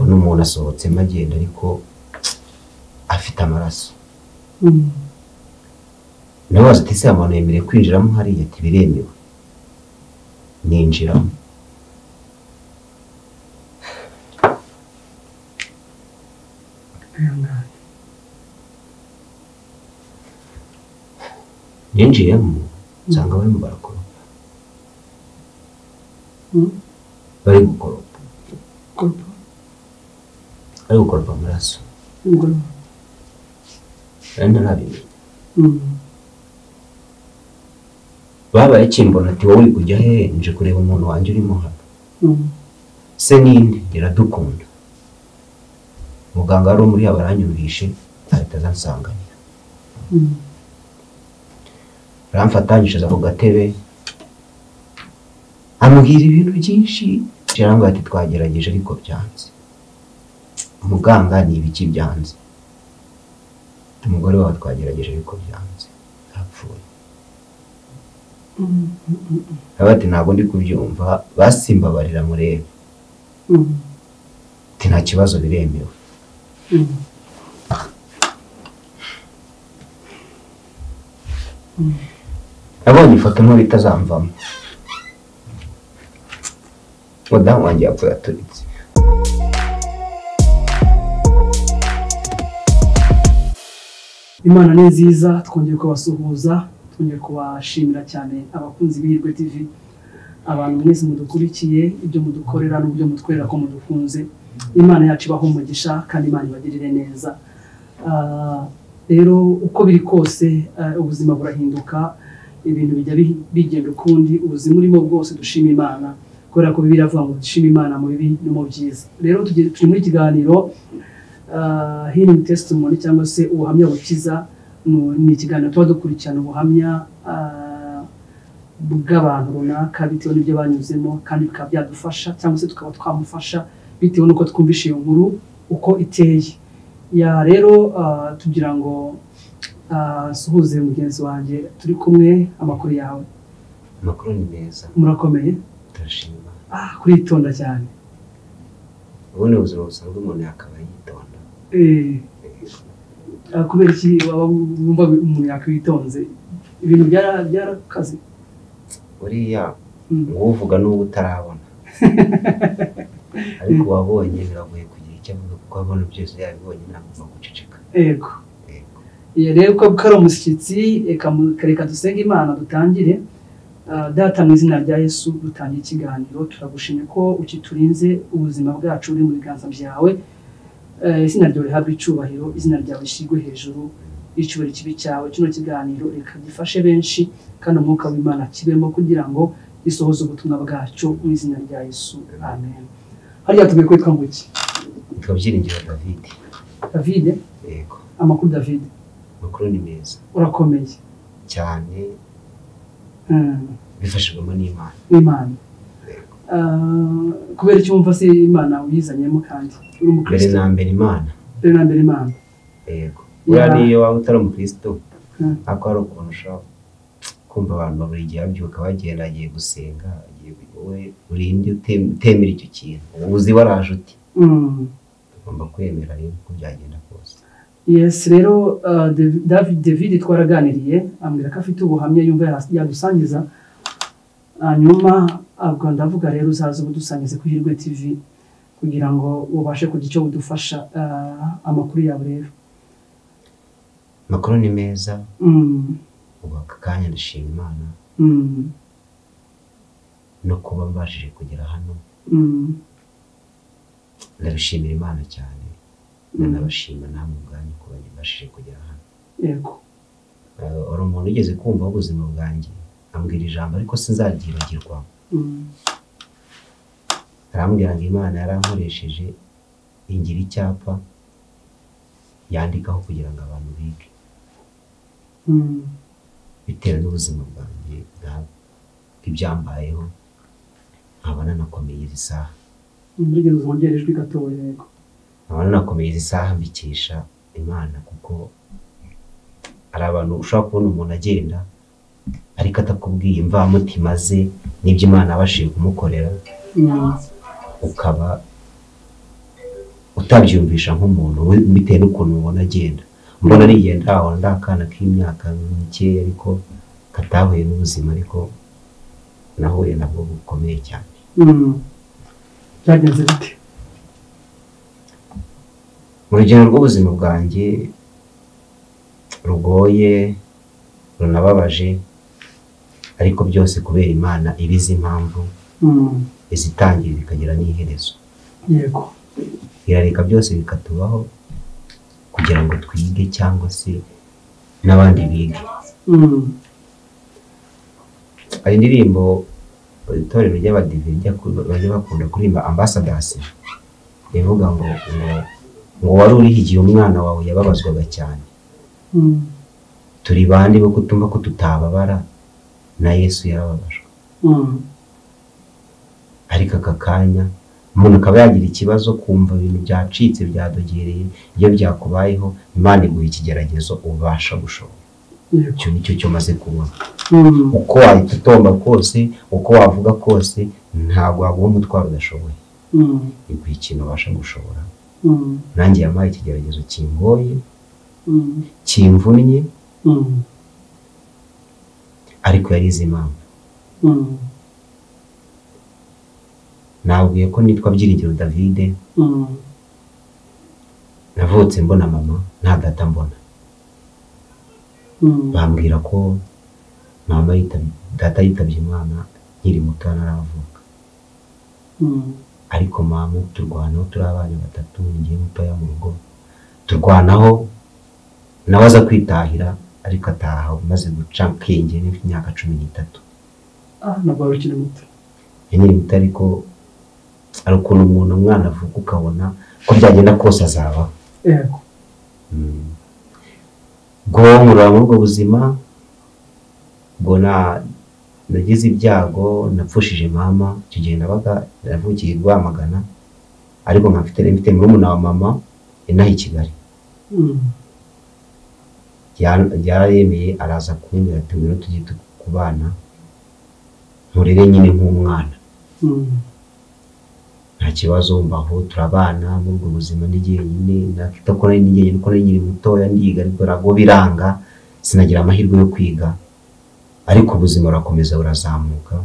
mbona umuntu asohotsemo agenda ariko afite amaraso. Nabaza ati se abantu yemerewe kwinjiramo hariya? Ati biremewe. Ninjiramo. Ninjiyemo nsanga barimo barakoropa. Bari gukoropa. Bari gukoropa amaraso. Narabimenye. Babaye kimbona ati wowe kujya he? Nje kureba umuntu wanjye urimo hano. Se ninde? Iradukunda. Muganga wari muri abaranyumvishe ahita azansanganira. Ramfatanyije ku gatebe amubwira ibintu byinshi. Cyangwa ati twagerageje ariko byanze. Muganga ni ibiki byanze? Umugore wawe twagerageje ariko byanze, yapfuye. Abati ntabwo ndi kubyumva, basimbabarira murebe. Ati nta kibazo biremewe. Abonye ifoto nkuru itazamvamo. Mudamu wanjye yapfuye aturitse. Imana ni nziza, twongeye kubasuhuza, twongeye kubashimira cyane abakunzi b'Ihirwe TV, abantu mwese mudukurikiye, ibyo mudukorera n'ubyo mutwerera ko mudukunze. Imana yacu ibaho umugisha kandi Imana ibagirire neza. Rero uko biri kose ubuzima burahinduka, ibintu bijya bigenda ukundi, ubuzima urimo bwose dushima Imana, kubera ko Bibiliya iravuga ngo dushima Imana mu bibi no mu byiza. Rero turi muri kiganiro healing testimony cyangwa se ubuhamya bukiza. Ni ikiganiro tuba dukurikirana ubuhamya bw'abantu runaka bitewe n'ibyo banyuzemo, kandi bikaba byadufasha cyangwa se tukaba twamufasha bitewe n'uko twumvishe iyo nkuru uko iteye. Rero tugira ngo suhuze mugenzi wanjye turi kumwe. Amakuru yawe? Amakuru ni meza. Murakomeye? Turashima. Kuritonda cyane. Ubone ubuzima busanzwe umuntu yakaba yitonda. Kubera iki wumva umuntu yakwitonze? Ibintu byarakaze. Uriya uvuga n'ubu utarabona. Ariko wabonye biragoye kugira icyo avuga kuko abona byose yabibonye ntabwo guceceka. Yego. Rero ko kari umushyitsi, reka dusenge Imana dutangire. Data mu izina rya Yesu dutangiye ikiganiro, turagushimye ko ukiturinze, ubuzima bwacu buri mu biganza byawe. Izina ryawe rihabwe icyubahiro, izina ryawe rishyirwe hejuru, icyubahiro kibi cyawe. Kino kiganiro reka gifashe benshi kandi umwuka w'Imana kibemo kugira ngo gisohoze ubutumwa bwacu mu izina rya Yesu. Amen. Hariya tugiye kwitwa ngo iki? Yitwa Byiringiro David. David? Yego. Amakuru David? Amakuru ni meza. Urakomeye cyane. Bifashijwemo n'Imana. Imana. Kubera icyo wumva se Imana uyizanyemo kandi uri umukristo? Mbere na mbere Imana. Mbere na mbere Imana. Yego. Niyo waba utari umukristo, ako ari ukuntu ushobora kumva abantu buri gihe babyuka bagenda agiye gusenga, wowe urinde utemera icyo kintu. Ubuzi waraje uti. Tugomba kwemera rero uko byagenda kose. Yes, rero David twaraganiriye, ambwira ko afite ubuhamya yumva yadusangiza. Hanyuma abwo ndavuga rero uzaza ubudusangize ku Ihirwe TV kugira ngo ubashe kugira icyo budufasha. Amakuru yawe rero? Amakuru ni meza. Ubu aka kanya ndashima Imana no kuba mbashije kugera hano. Ndabishimira Imana cyane. Ndanabashima namwe ubwanyu kuba mbashije kugera hano. Yego. Uri umuntu ugeze kumva ubuzima bwanjye, ambwira ijambo ariko sinzaryibagirwa. Arambwira ngo Imana yarankoresheje ingira icyapa yandikaho kugira ngo abantu bige. Bitewe n'ubuzima bwanjye bw'ibyambayeho, nkabona nakomeye izi saha. Mbigeze zongera ijwi gatoya. Yego. Nkabona nakomeye izi saha mbikesha Imana, kuko ari abantu ushobora kubona umuntu agenda ariko atakubwiye imvamutima ze n'ibyo Imana abashije kumukorera, ukaba utabyumvisha nk'umuntu bitewe n'ukuntu ubona agenda mbona nigenda aho ndakana k'imyaka mikeya ariko katahuye n'ubuzima ariko nahuye nabwo bukomeye cyane. Byagenze bite? Mu rugendo rw'ubuzima bwanjye rugoye runababaje ariko byose kubera Imana ibizi impamvu izitangira bikagira n'iherezo. Yego. Irareka byose bikatubaho kugira ngo twige cyangwa se n'abandi bige. Hari indirimbo itorero ry'abadive bajya bakunda kurimba Ambassadors ivuga ngo wari uriho igihe umwana wawe yababazwaga cyane. Turi bandi bo kutumva ko tutababara na Yesu yarababajwe. Ariko aka kanya umuntu akaba yagira ikibazo kumva ibintu byacitse byadogereye iyo byakubayeho Imana iguha ikigeragezo ubasha gushobora. Icyo nicyo cyo maze kubona. Uko wahita utomba kose uko wavuga kose ntabwo waguha umutwaro udashoboye. Iguha ikintu ubasha gushobora. Nanjye yampaye ikigeragezo kingoye kimvunnye ariko yarize impamvu. Nabwiye ko nitwa Byiringiro David. Navutse mbona mama nta data mbona. Bambwira ko mama data yitabye Imana nkiri muto naravuka. Ariko mama turwanaho turi abana batatu ngiye mutoya mu rugo turwanaho nawe aza kwitahira ariko ataha maze guca kenge n'imyaka 13. Nabwo ukiri muto. Nkiri muto ariko ari ukuntu umwana avuga ukabona ko byagenda kose azaba. Yego. Guhomura mu bwo buzima mbona nagize ibyago napfushije mama icyo gihe nabaga navukiye Rwamagana ariko nkafite murumuna wa mama inaha i Kigali. Yaremeye araza kumbwira ati ngwino tujye kubana nkurere nyine nk'umwana. Nta kibazo mbaho turabana muri ubwo buzima n'igihe nyine nakita ko nari n'igihe nuko nari nyiri mutoya ndiga ariko rago biranga sinagira amahirwe yo kwiga ariko ubuzima burakomeza burazamuka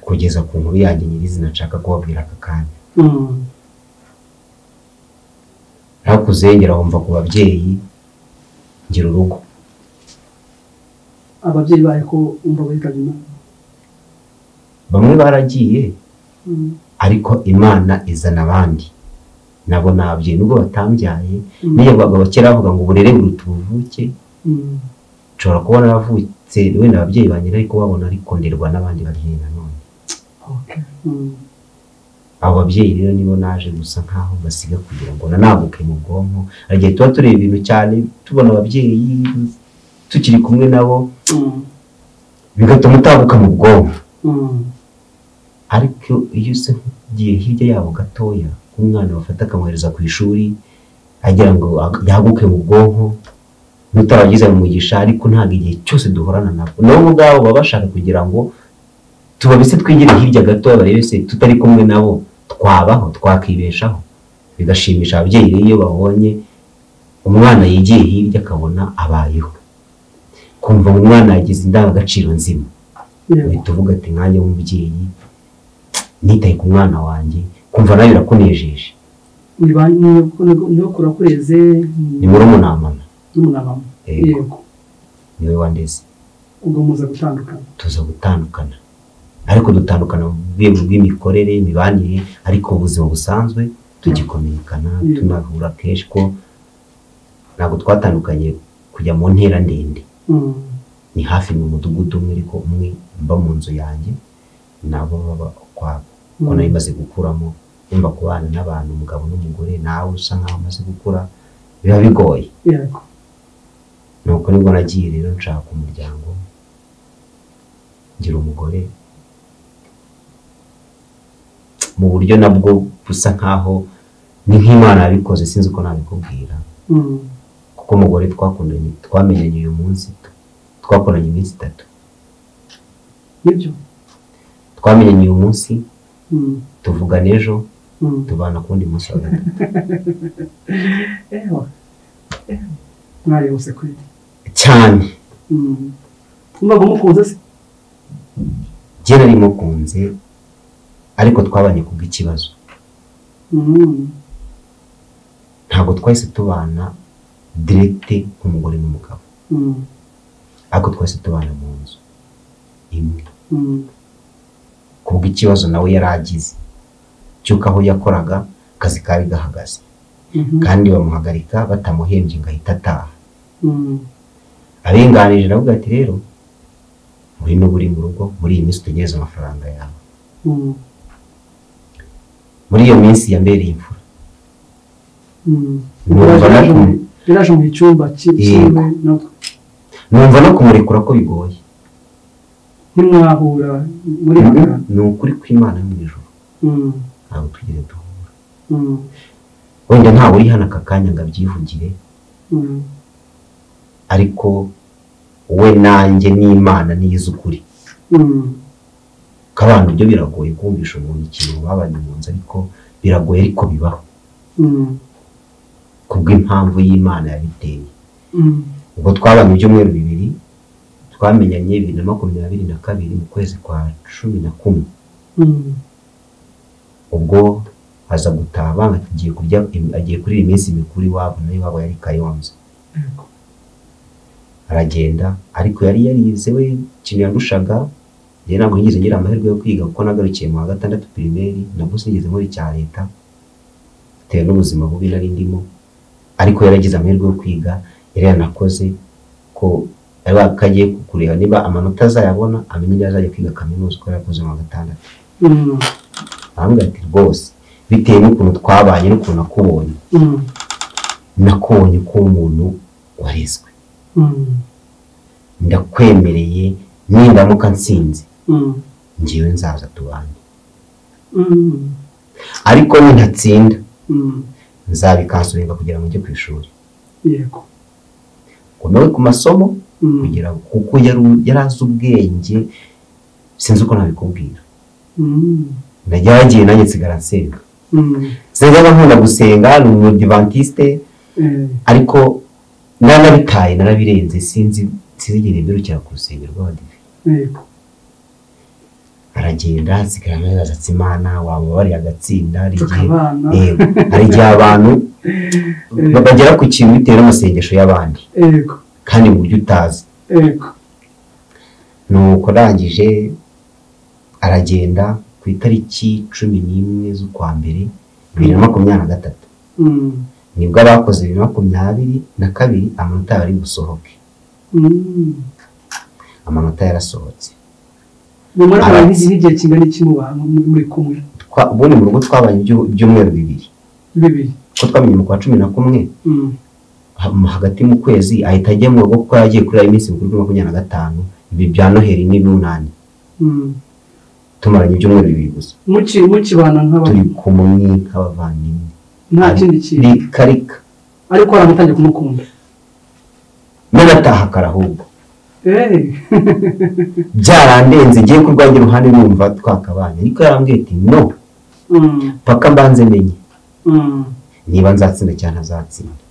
kugeza ku nkuru yanjye nyirizina nshaka kubabwira aka kanya. Nakuzengera wumva ku babyeyi ngira urugo. Ababyeyi baye ko umva witabye Imana? Bamwe baragiye ariko Imana izana abandi nabo nabye nubwo batambyaye niyo bagabo kera bavuga ngo uburere buruta ubuvuke. Nshobora kubona bavutse wenda ababyeyi banjye ariko babona ariko nderwa n'abandi babyeyi nanone. Abo babyeyi rero nibo naje gusa nkaho basiga kugira ngo nanaguke mu bwonko. Agiye tuba tureba ibintu cyane tubona ababyeyi tukiri kumwe nabo bigatuma utaguka mu bwonko. Ariko iyo se giye hirya yabo gatoya umwana bafata akamwohereza ku ishuri agira ngo yaguke mu bwonko n'utaragize mu mugisha ariko ntago igihe cyose duhorana nabo nabo ngabo baba bashaka kugira ngo tubabise twigire hirya gatoya barebe se tutari kumwe nabo twabaho twakibeshaho. Bigashimisha ababyeyi iyo babonye umwana yigiye hirya akabona abayeho kumva umwana yagize indangagaciro nzima. Uhita uvuga ati nkanjye w'umubyeyi nitaye ku mwana wanjye kumva nawe birakunejeje. Niyo kurakureze ni murumuna wa mama. Yego. Niwe wandeze. Ubwo muza gutandukana? Tuza gutandukana ariko dutandukana mu rwego rw'imikorere imibanire ariko ubuzima busanzwe tugikominikana tunahura kenshi ko ntabwo twatandukanye kujya mu ntera ndende. Ni hafi mu mudugudu umwe ariko umwe mba mu nzu yanjye nabo baba kwabo ko nari maze gukuramo umva kubana n'abantu umugabo n'umugore nawe usa nkaho amaze gukura biba bigoye. Yego. Nuko nibwo nagiye rero nshaka umuryango ngira umugore mu buryo nabwo busa nkaho ni nk'Imana yabikoze sinzi uko nabikubwira. Kuko umugore twakundanye twamenyanye uyu munsi twakoranye iminsi 3. Nibyo? Twamenyanye uyu munsi tuvugana ejo tubana kundi munsi wa gatatu. mwari bose kuri cyane umva mukunze se je nari mukunze ariko twabanye kubw'ikibazo ntabwo twahise tubana direct nk'umugore n'umugabo ariko twahise tubana mu nzu imwe kubw'ikibazo nawe yaragize cyuko aho yakoraga kazi kari gahagaze kandi bamuhagarika batamuhembye ngo ahita ataha abenganije navuga ati rero muri n'uburi mu rugo muri iyi minsi tugereza amafaranga yawe muri iyo minsi yambereye imfura biraje mu cyumba kimwe numva no kumurekura ko bigoye ntimwahura muri ni ukuri kw'Imana mu ijuru ntabwo tugire duhura wenda ntawe uri hano aka kanya ngo abyivugire ariko we nanjye n'Imana niyize ukuri kabana ibyo biragoye kumvisha umuntu ikintu babanye mu nzu ariko biragoye ariko bibaho kubw'impamvu y'Imana yabiteye ubwo twabanye ibyumweru 2 twamenyanye 2022 mu kwezi kwa 11 ubwo aza gutaha agiye kurya agiye kuri iminsi mikuru iwabo nayo wabo yari Kayonza aragenda ariko yari yarize we kintu yandushaga je ntabwo ngize ngira amahirwe yo kwiga kuko nagarukiye mu 6 primaire nabwo sinigeze muri cya leta bitewe n'ubuzima bubi nari ndimo ariko yaragize amahirwe yo kwiga yari yanakoze ko ari akagiye kukureba niba amanota azayabona amenye yazajya kwiga kaminuza ko yakoze mu 6 ambwa ati rwose bitewe n'ukuntu twabanye n'ukuntu nakubonye ko umuntu warizwe ndakwemereye nindamuka nsinze ngiwe nzaza tubanye ariko nintatsinda nzabikansuringa kugira ngo njye ku ishuri yego nawe ku masomo kugira kuko yarazi ubwenge sinzi uko nabikubwira ndagiye nanjye nsigara nsenga senga nkunda gusenga ni umudivantiste ariko narabitaye narabirenze sinzigire mbirukira ku rusengero rw'abadive aragenda nsigara nkabaza ati Imana waba bari agatsinda hari igihe abantu bagera ku kintu bitewe n'amasengesho y'abandi kandi mu buryo utazi nuko arangije aragenda ku itariki 11 z'ukwa mbere 2023 nibwo abakoze 2022 amanota yari gusohoke amanota yarasohotse muri igihe kingana iki muri kumwe ubundi mu rugo twabanye ibyumweru 2 ko twamenye mu kwa 11 hagati mu kwezi ahita ajya mu rugo kuko yagiye kuri iyi minsi mikuru 25 ibi bya Noheli n'Ibunani tumaranye ibyumweru 2 gusa mukibana nk'abantu turi kumwe nk'abavandimwe nta kindi kintu karika ariko aramutangiye kumukunda n'ataha karahubwo byarandenze ngiye kurwanya uruhande numva twakabanye ariko yarambwiye ati no paka mbanze menye niba nzatsinda cyane azatsinda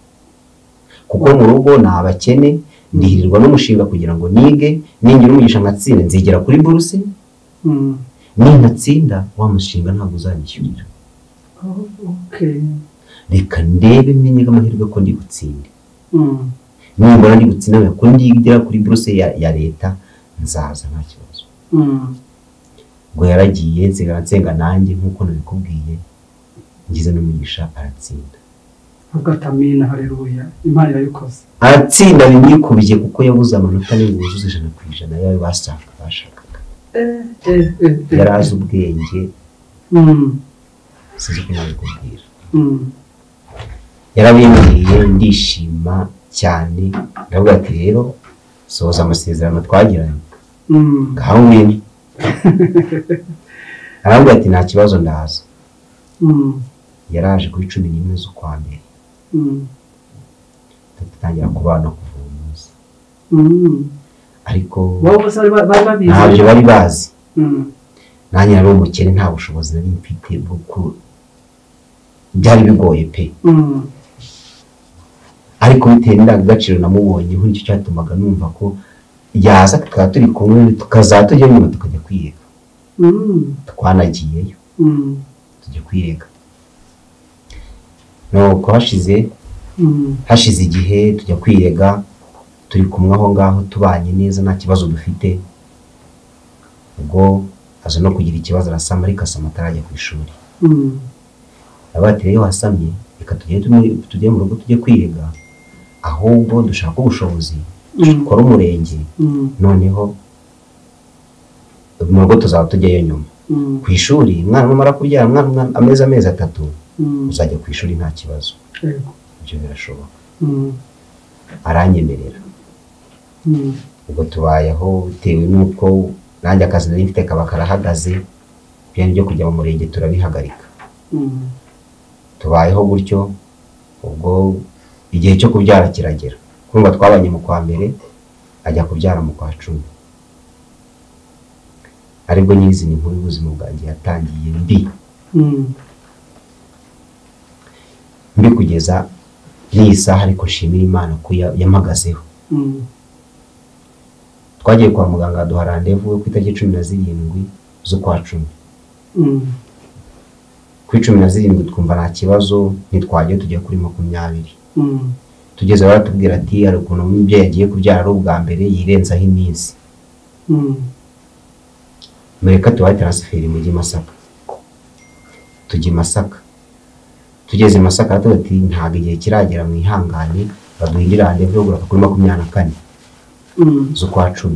kuko mu rugo nabakene ndihirirwa n'umushinga kugira ngo nige ningira umugisha ngatsinda nzigera kuri buruse nintatsinda wa mushinga ntabwo uzanyishyurira reka ndebe menye amahirwe ko ndi gutsinda nimbona ndi gutsinda ko ndigera kuri buruse ya leta nzaza nta kibazo ngo yaragiye nsenga nanjye nkuko nabikubwiye ngize n'umugisha aratsinda ugatamina haleluya Imana irabikoze aratsinda bimwikubiye kuko yabuze amanota n'inguzuze 100% yawe bashakaga yarazi ubwenge sinzi ko nabikubwira yarabimiriye ndishima cyane ndavuga ati rero soza amasezerano twagiranye gahungini aravuga ati nta kibazo ndaza yaraje kuri 11 z'ukwa mbere tutangira kubana kuva umunsi ariko ntabyo bari bazi nanjye nari umukene nta bushobozi nari mfite bwo byari bigoye pe ariko bitewe n'indangagaciro namubonyeho nicyo cyatumaga numva ko yaza tukaba turi kumwe tukazatujya nyuma tukajya kwirega twanagiyeyo tujya kwirega nuko hashize igihe tujya kwirega turi kumwe aho ngaho tubanye neza nta kibazo dufite ubwo aza no kugira ikibazo arasama ariko asama atarajya ku ishuri abatereyo wasamye reka tujye mu rugo tujye kwirega ahubwo dushaka ubushobozi dukora umurenge noneho mu rugo tuzaba tujyayo nyuma ku ishuri umwana numara kubyara umwana amezi 3 uzajya ku ishuri nta kibazo ibyo birashoboka aranyemerera ubwo tubayeho bitewe n'uko nanjye akazi nari mfite kaba karahagaze byari byo kujya mu murenge turabihagarika tubayeho gutyo ubwo igihe cyo kubyara kiragera kumva twabanye mu kwa mbere ajya kubyara mu kwa 10 aribwo nyizi ni nkuru y'ubuzima bwanjye yatangiye mbi kugeza n'iyi saha ariko shimira Imana ko yamagazeho twagiye kwa muganga duha rendez-vous ku itariki 17 z'ukwa 10 ku 17 twumva nta kibazo ntitwagiye tujya kuri 20 tugeze baratubwira ati ari ukuntu umubyeyi yagiye kubyara ari ubwa mbere yirenzaho iminsi mureka tubaye transfert mu Masaka tujya Masaka tugeze Masaka ati ntago igihe kiragera mu ihangane baduhindira rendez-vous yo kuri 24 z'ukwa 10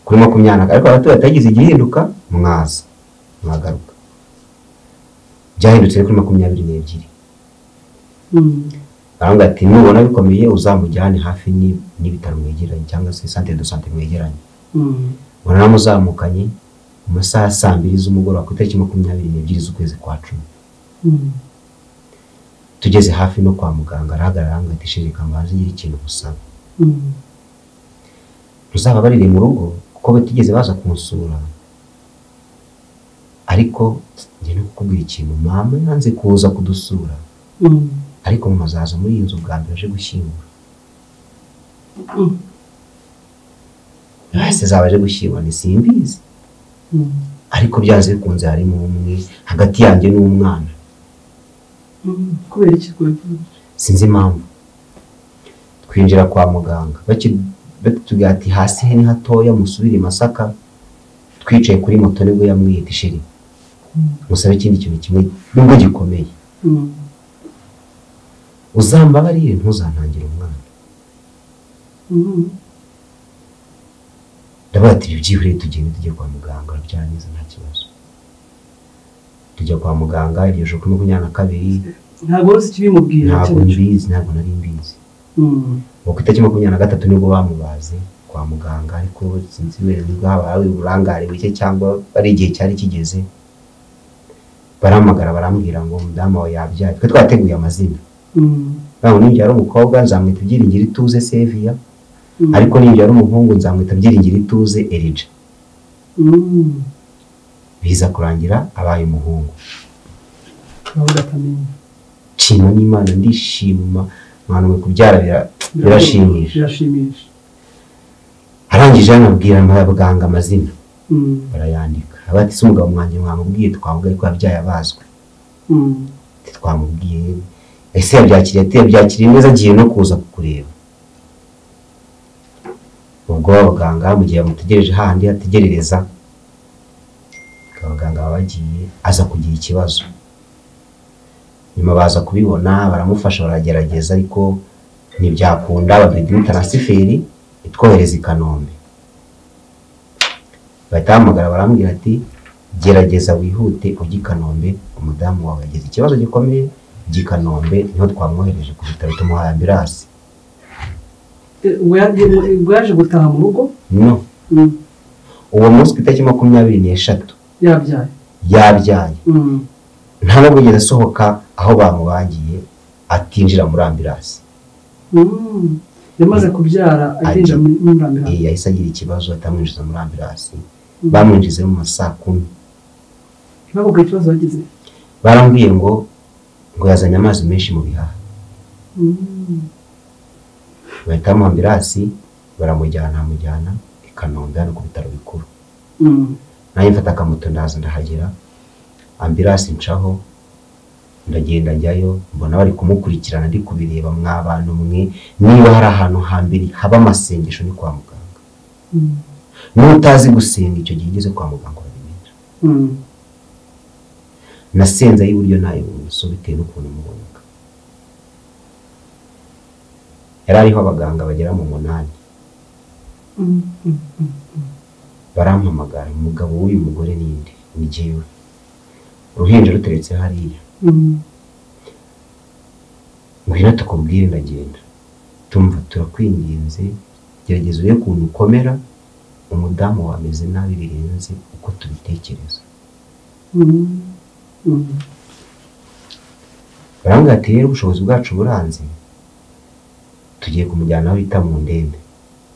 kuri 24 ariko batagize igihinduka mwagaruka byahindutse kuri 22 aranga ati nubona bikomeye uzamujyane hafi n'ibitaro mwegeranye cyangwa se centre de santé mwegeranye bona muzamukanye mu masaha 2 z'umugoroba ku itariki 22 z'ukwezi kwa 10 tugeze hafi no kwa muganga arahagarara ati shirika mbanze ngira ikintu gusaba tuzaba barire mu rugo kuko batigeze baza kumusura ariko njye no kukubwira ikintu mama yanze kuza kudusura ariko mumazaza muri iyi nzu bwa mbere aje gushyingura base zabaje gushyingura ni simbizi ariko byaze bikunze harimo umwe hagati yanjye n'umwana kubera iki sinzi impamvu twinjira kwa muganga batubwira ati hasi he ni hatoya musubire Masaka twicaye kuri moto nibwo yamwiyita sheri musabe ikindi kintu kimwe nubwo gikomeye uzambabarire ntuzantangira umwana ndabati byihuriye tujye kwa muganga byanyiza nta kibazo tujya kwa muganga iryo joro 22 ntabwo uzi kibimubwira ntabwo nari mbizi uko itariki 23 nibwo bamubaze kwa muganga ariko sinzi wenda nibwo habaye uburangare buke cyangwa ari igihe cyari kigeze baramagara barambwira ngo mudama wa yabyaye twe twateguye amazina bawo ninjye ari umukobwa nzamwita Byiringiro Ituze Sevia ariko ninjye ari umuhungu nzamwita Byiringiro Ituze Elijah biza kurangira abaye umuhungu Chima n'Imana ndishima mwana we kubyara birashimisha arangije anabwira abaganga amazina barayandika abati se umugabo mwanje mwamubwiye twavuga ariko yabyaye abazwe twamubwiye ese yabyakiriye neza agiye no kuza kukureba ubwo abaganga mu gihe bamutegereje handi ategerereza abaganga bagiye aza kugira ikibazo nyuma baza kubibona baramufasha baragerageza ariko ntibyakunda baduha transfert itwohereza i Kanombe batamagara barambwira ati gerageza wihute ujye i Kanombe umudamu wawe yagize ikibazo gikomeye i Kanombe niho twamwohereje ku bitaro tumuhaye ambulance waje gutaha mu rugo no uwo munsi itariki 23 yabyaye nta nubwo yigeze asohoka aho bamubagiye atinjira muri ambulance yamaze kubyara atinjira muri ambulance yahise agira ikibazo atamwinjiza muri ambulance bamwinjize mu masaa 10 ntabwo ikibazo bagize barambwiye ngo ngo yazanye amazi menshi mu bihaha. Bahita mu ambirasi baramujyana i Kanombe hano ku bitaro bikuru. Nanjye mfata akamoto ndaza ndahagera, ambirasi ncaho ndagenda njyayo, mbona bari kumukurikirana ndi kubireba mw'abantu mwe, niba hari ahantu hambere haba amasengesho ni kwa muganga. N'utazi gusenga icyo gihe igeze kwa muganga urabimenya. Nasenze ay'iburyo n'ay'ibumoso bitewe n'ukuntu muboneka. Yari ariho abaganga bagera mu 8. Barampamagara, umugabo w'uyu mugore ninde? Ni jyewe. Uruhinja ruteretse hariya. Ngwino tukubwire ndagenda. Tumva turakwinginze, gerageza uye kuntu ukomera, umudamu wameze nabi birenze uko tubitekereza. Barambwira ati rero ubushobozi bwacu buranze, tugiye kumujyana aho bita mu Ndembe,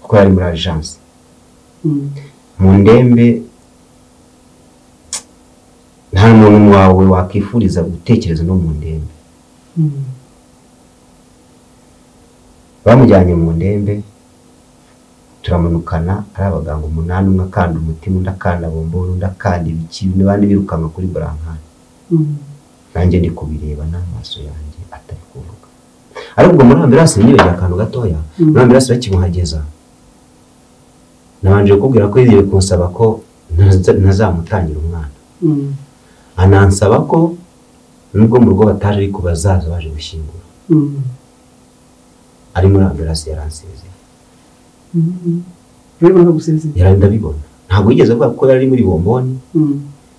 kuko yari muri agence. Mu Ndembe nta muntu wawe wakifuriza gutekereza no mu Ndembe. Bamujyanye mu Ndembe, turamanukana ari abaganga 8, umwe akanda umutima, undi akanda bomboro, undi akanda ibiki, n'abandi birukanga kuri burankani. Nanjye ndi kubireba n'amaso yanjye atari kuvuga. Ariko ubwo muri ambirasi niyongera akantu gatoya, muri ambirasi bakimuhageza, nabanje kubwira ko yigiye kunsaba ko ntazamutangira umwana. Anansaba ko nubwo mu rugo bataje ariko bazaza baje gushyingura. Ari muri ambirasi yaransezeye. Rero ndagusezeye. Yari ndabibona. Ntabwo yigeze avuga ko yari muri bomboni.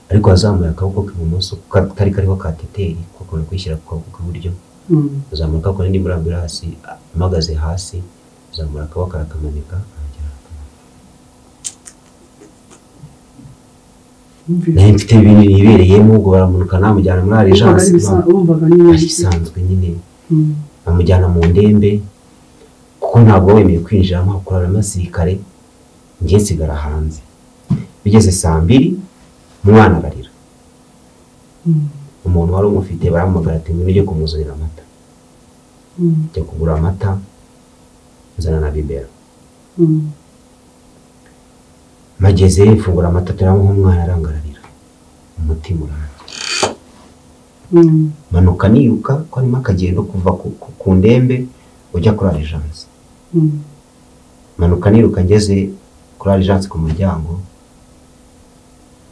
Ariko azamuye akaboko k'ibumoso kari kariho kateteri kuko kwishyira ku kaboko k'iburyo. Azamuka ko ndi muri ambirasi mpagaze hasi, azamura akaboko arakamanika aragera akamenya. Mfite ibintu yibereyemo, ubwo baramunuka namujyana muri agence. Bisanzwe nyine. Bamujyana mu Ndembe kuko ntabwo wemeye kwinjiramo hakorana n'abasirikare, njye nsigara hanze. Bigeze saa 2 umwana ararira. Umuntu wari umufite baramugara ati ngwino kumuzanira amata. Njya kugura amata, nzana na bibero. Mageze mfungura amata turamuha umwana arangararira. Umutima uranjye. Manuka niruka ko arimo akagendo kuva ku Ndembe ujya kuri agence. Manuka niruka ngeze kuri agence ku muryango,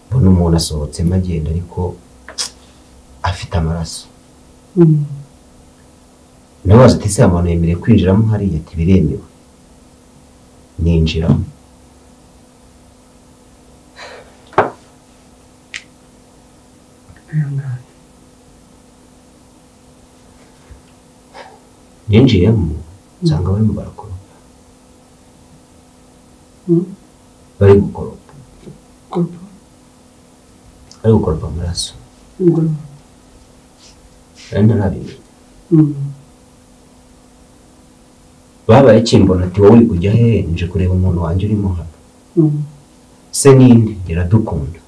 mbona umuntu asohotse magenda ariko afite amaraso. Ndabaza ati se abantu yemereye kwinjiramo hariya? Ati biremewe. Ninjiramo. Ninjiyemo nsanga barimo barakoropa. Bari gukoropa. Bari gukoropa amaraso. Narabimenye. Babaye kimbona ati wowe uri kujya he? Nje kureba umuntu wanjye urimo hano. Se ninde? Iradukunda.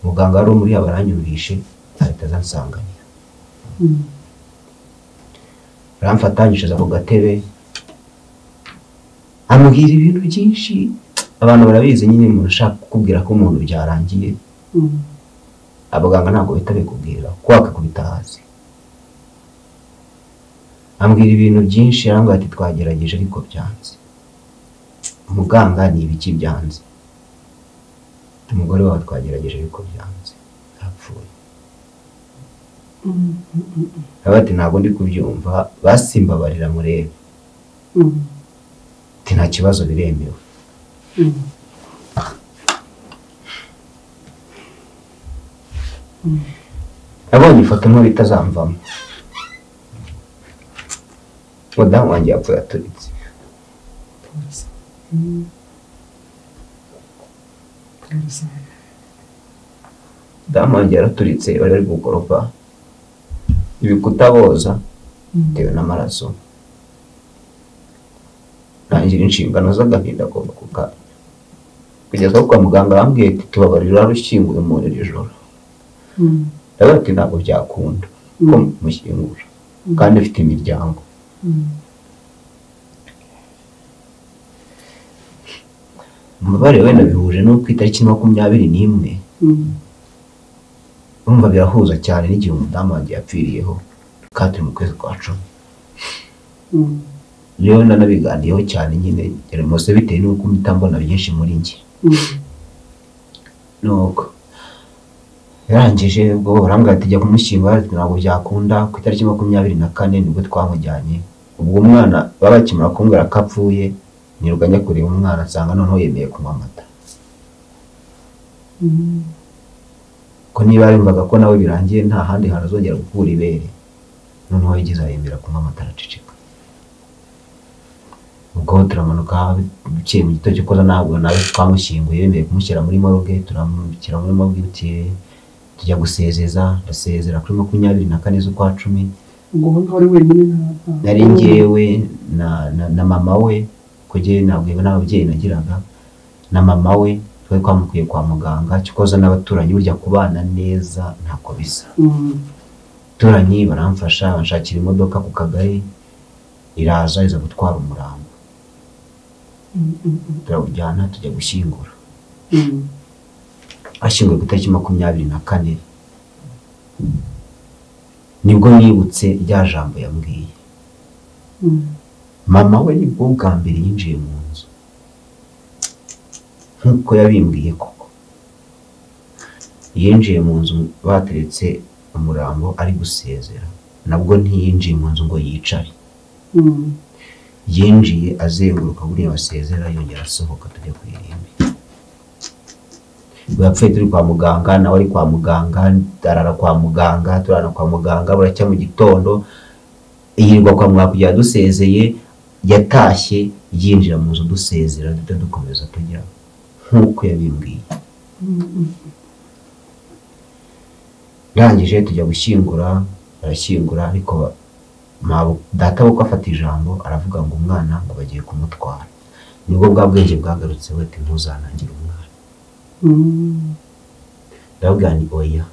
Muganga ari muri abaranyurishe ahita azansanganira. Baramfatanyije ku gatebe, amubwira ibintu byinshi. Abantu barabizi nyine, umuntu ashaka kukubwira ko umuntu byarangiye. Abaganga ntabwo bahita bikubwira ko wakakubita hasi. Ambwira ibintu byinshi, arambwira ati twagerageje ariko byanze. Umuganga ni ibiki byanze? Umugore wawe twagerageje ariko byanze, yapfuye. Abati ntabwo ndi kubyumva, basimbabarira murebe. Ati nta kibazo biremewe. Abonye ifoto nkuru itazamvamo. Mudamu wanjye yapfuye aturitse. Mudamu wanjye yaraturitse, bari gukoropa ibikuta boza bitewe n'amaraso. Nangira inshingano z'agahinda agomba kukanya. Kugeza kwa muganga bambwiye ati tubabarira rushyinguye muri iri joro. Ati ntabwo byakunda. ko mushyingura kandi afite imiryango. Umubare wenda bihuje no ku itariki 21 urumva birahuza cyane n'igihe umudamu wanjye yapfiriyeho kandi mu kwezi kwa 10. Rero nanabiganiyeho cyane nyine mose bitewe n'uko mpita mbona byinshi muri njye. Nuko yarangije ubwo barambwira ati jya kumushyingura, ntabwo byakunda. Ku itariki 24 nibwo twamujyanye. Ubwo umwana babakimara kumbwira ko apfuye niruka njya kureba umwana nsanga noneho yemeye kunywa amata. Ko niba yumvaga ko nawe birangiye nta handi hantu azongera gukura ibere, noneho yigeze yemera kunywa amata araceceka. Ubwo turamanuka bukeye mu gitondo cyo ntabwo nawe twamushyinguye, yemeye kumushyira muri morgue, turamushyira muri morgue tujya gusezeza. Ndasezera kuri 24 z'ukwa 10. Ubwo wari wenyine nari ngewe na mama we, kujye nabwiwe n'ababyeyi nagiraga na mama we. Twari twamukuye kwa muganga cyokoza n'abaturanyi burya kubana neza ntako bisa. Turanyi baramfasha banshakira imodoka ku kagari, iraza iza gutwara umurambo. Turawujyana tujya gushyingura. Ashyinguwe ku itariki 24 nibwo nibutse rya jambo yambwiye. Mama we nibwo bwa mbere yinjiye mu nzu nk'uko yabimbwiye koko. Yinjiye mu nzu bateretse umurambo ari gusezera, nabwo ntiyinjiye mu nzu ngo yicare. Yinjiye azenguruka buriya basezera yongera asohoka tujya kuririmba. Bapfuye turi kwa muganga, nawe ari kwa muganga, darara kwa muganga, turana kwa muganga buracya mu gitondo. Yirirwa kwa muganga kujya dusezeye, yatashye yinjira mu nzu dusezera dukomeza tujya nk'uko yabimbwiye. Rangije tujya gushyingura, arashyingura ariko data we ko afata ijambo aravuga ngo umwana ngo bagiye kumutwara. Nibwo bwa bwenge bwagarutse we ati ntuzanangire umwana. Ndavuga ni oya,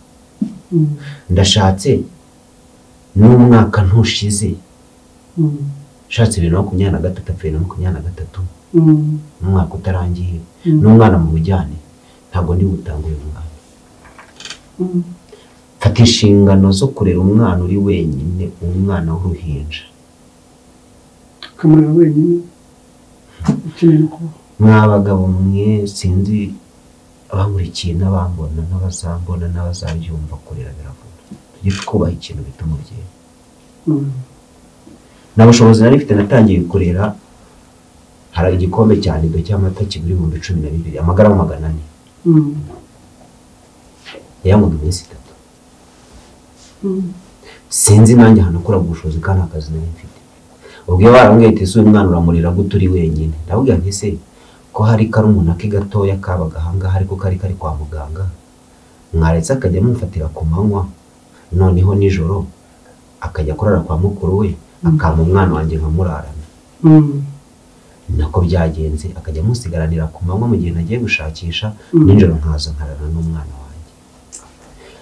ndashatse n'umwaka ntushize, shatse 2023 apfuye na 23 n'umwaka utarangiye n'umwana mu bujyane, ntabwo ndi butanga uyu mwana. Fata inshingano zo kurera umwana uri wenyine, umwana w'uruhinja. Kamurera wenyine ukeneye ko mwabagabo mwe sinzi abamurikiye n'abambona n'abazambona n'abazabyumva kurera biravuna. Tujye twubaha ikintu bita umubyeyi. N'abushobozi nari mfite natangiye kurera. Hari igikombe cyane do cy'amata kiguri mu 12 amagarama 400. Yamuga iminsi 3. Sinzi nanjye hano kura ubushobozi kandi akazi nari mfite. Ubwo barambwiye ati se umwana uramurira guturi wenyine. Ndabwira nti se ko hari karumuna ke gatoya kabaga hanga hari ko kari kwa muganga, mwaretse akajya mufatira ku manywa, noneho nijoro akajya kurara kwa mukuru we akama umwana wanjye nkamurarana. Nako byagenze, akajya musigaranira ku manywa mu gihe nagiye gushakisha, nijoro nkaza nkarana n'umwana wanjye.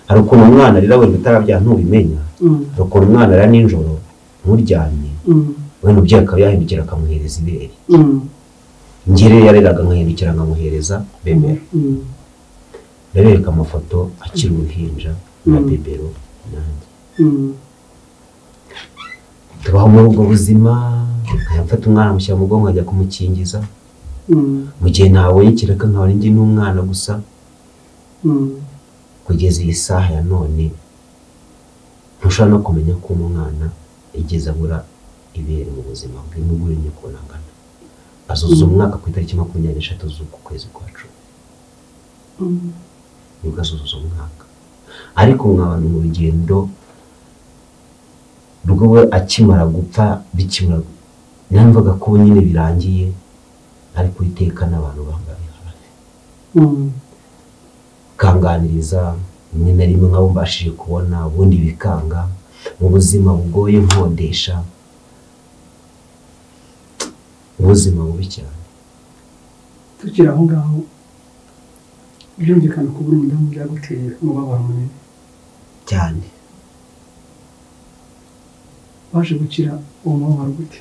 Hari ukuntu umwana rira we bitarabya ntubimenya, hari ukuntu umwana rira nijoro nturyamye, we n'ubye akabihindukira akamuhereza ibere. Ngire yareraga nkahindukira nkamuhereza bebero. Ndabereka amafoto akiri uruhinja na bebero nanjye. Tubaho muri ubwo buzima, nkafata umwana mushyira mu bwonko ajya kumukingiza. Mu gihe ntabonye kireka nkaba ndi n'umwana gusa. Kugeza iyi saha ya none ntushobora no kumenya ko umwana igeze abura ibere mu buzima bwe n'ubwo uri kunangana. Azuza umwaka ku itariki 23 z'uku kwezi kwa 10. Nibwo azuza umwaka. Ariko mwabana mu rugendo rwo akimara gupfa bikimara, namvaga ko nyine birangiye, ariko iteka n'abantu bambaye hafi. Kanganiriza nyine na rimwe nk'abo mbashije kubona, ubundi bikanga mu buzima bugoye nkodesha, ubuzima bubi cyane. Tukiri aho ngaho byumvikana ko buri mudamu byaguteye umubabaro munini cyane. waje gukira uwo mubabaro gute?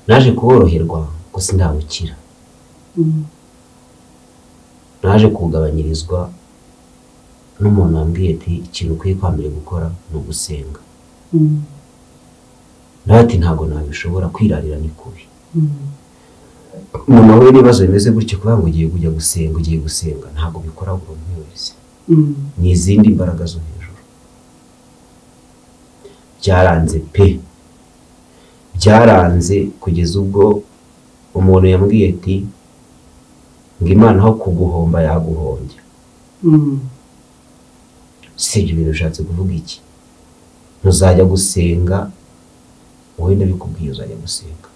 naje kuboroherwa ko sindabukira. naje kugabanyirizwa n'umuntu wambwiye ati ikintu ukwiye kwambere gukora ni ugusenga. nawe ati ntabwo nabishobora, kwirarira ni kubi. umuntu wahuye n'ibibazo bimeze gutyo kuvuga ngo ugiye gusenga ntabwo bikora buri umwe wese. ni izindi mbaraga zo hejuru. byaranze pe, byaranze kugeza ubwo umuntu yambwiye ati ngo Imana aho kuguhomba yaguhombya. si ibyo bintu ushatse kuvuga iki? ntuzajya gusenga, wowe ndabikubwiye uzajya gusenga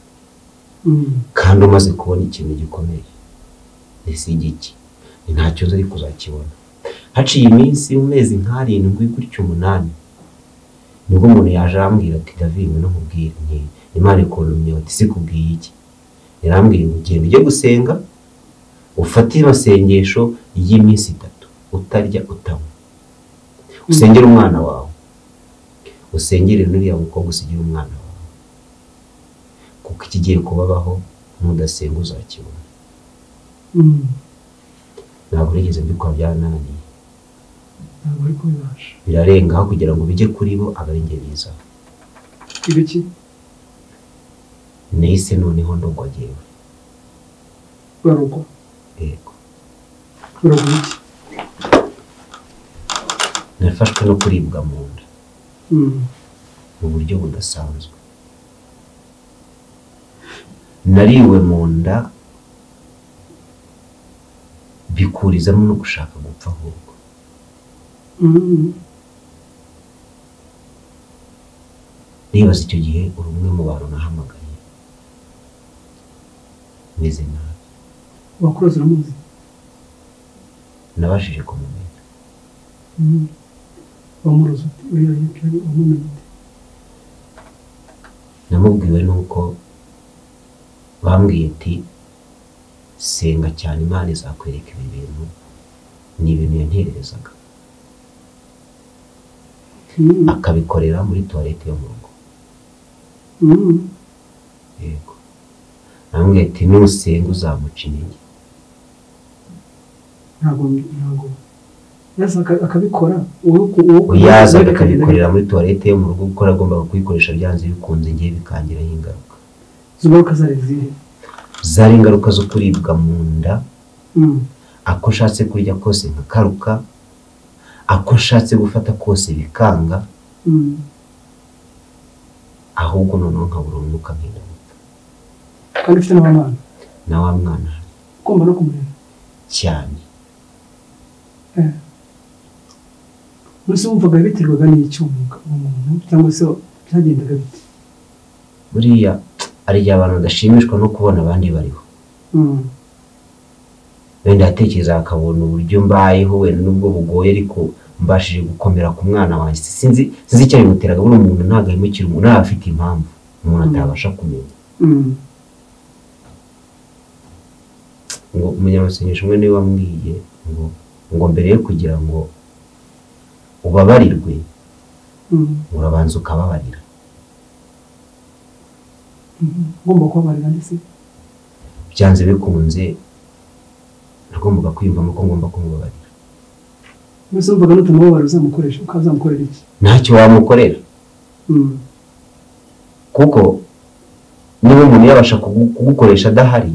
kandi umaze kubona ikintu gikomeye. ese igiki? ni ntacyo nzi ariko uzakibona. haciye iminsi mu mezi nk'arindwi gutyo 8 nibwo umuntu yaje arambwira ati David no nkubwire nti Imana ikuntumye ati sikubwiye iki? yarambwiye ngo ugende ujye gusenga, ufate amasengesho y'iminsi 3 utarya utanywa, usengere umwana wawe, usengere n'uriya mukobwa usigira umwana wawe, kuko ikigiye kubabaho mudasenga uzakibona. ntabwo rigeze mbikora, byarananiye, ntabwo ari kubibasha, birarengaho kugira ngo bijye kuri bo aba ari njye biza. ibiki nahise noneho ndogwa jyewe. barugwa? yego. barugwa iki? nafashwe no kuribwa mu nda mu buryo budasanzwe. nariwe mu nda bikurizamo no gushaka gupfa ahubwo. nibaza icyo gihe uri umwe mu bantu nahamagaye meze nabi. wakuroze uramuzi? nabashije kumumenya. wamuroze ute? uriya yitwa wamumenye ute? namubwiwe nuko bambwiye ati senga cyane Imana izakwereka ibi bintu. ni ibintu yantererezaga akabikorera muri toilette yo mu rugo. yego. namubwiye ati nusenga uzamuca intege. ntabwo yaza akabikora yaza akabikorera muri toilette yo mu rugo kuko agomba kuyikoresha byanze bikunze ngiye bikangiraho ingaruka. ingaruka zari ingaruka zo kuribwa mu nda. ako nshatse kurya kose nkakaruka, ako nshatse gufata kose bikanga, ahubwo noneho nkabura umwuka nkenda gupfa. kandi ufite n'abana? na wa mwana ugomba no kumureba cyane. mbese wumvaga biterwaga n'icyumuka umuntu cyangwa se byagendaga bite? buriya ari igihe abantu badashimishwa no kubona abandi bariho. wenda yatekereza akabona uburyo mbayeho wenda nubwo bugoye ariko mbashije gukomera ku mwana wanjye. sinzi icyo bimuteraga. buri umuntu ntabwo ahemukira umuntu, ntabwo afite impamvu umuntu atabasha kumenya. ngo umunyamasengesho umwe niwe wambwiye ngo mbere yo kugira ngo ubabarirwe urabanza ukababarira. ugomba kubabarira ndetse byanze bikunze nagombaga kwiyumvamo ko ngomba kumubabarira. mbese wumvaga nutamubabarira uzamukoresha ukazamukorera iki? ntacyo wamukorera. kuko niba umuntu yabasha kugukoresha adahari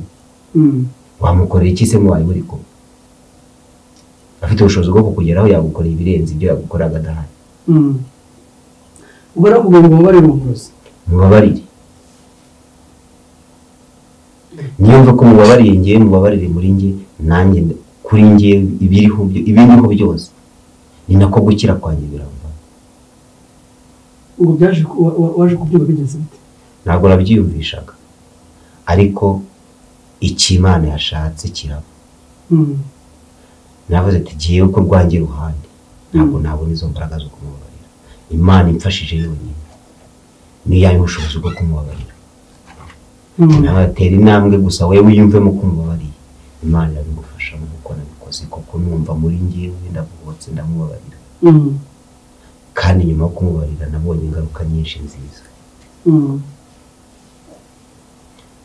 wamukorera iki se mubaye muri kumwe? afite ubushobozi bwo kukugeraho yagukorera ibirenze ibyo yagukoraga adahari. ubwo nakubwiye ngo mubabarire umurozi. mubabarire. niyumva ko mubabariye ngewe mubabarire muri nge, nanjye kuri nge ibiriho byose ni nako gukira kwanjye birava. ubwo byaje waje kubyumva bigenze bite? ntabwo nabyiyumvishaga ariko icyo Imana yashatse kiraba. navuze ati ngewe ko rwanjye ruhande ntabwo nabona izo mbaraga zo kumubabarira. Imana imfashije yonyine niyo yayo ubushobozi bwo kumubabarira. nabatera intambwe gusa wewe yumvemo kumubabariye, Imana irabigufashamo kuko nabikoze koko numva muri ngewe ndavutse ndamubabarira. kandi nyuma yo kumubarira nabonye ingaruka nyinshi nziza.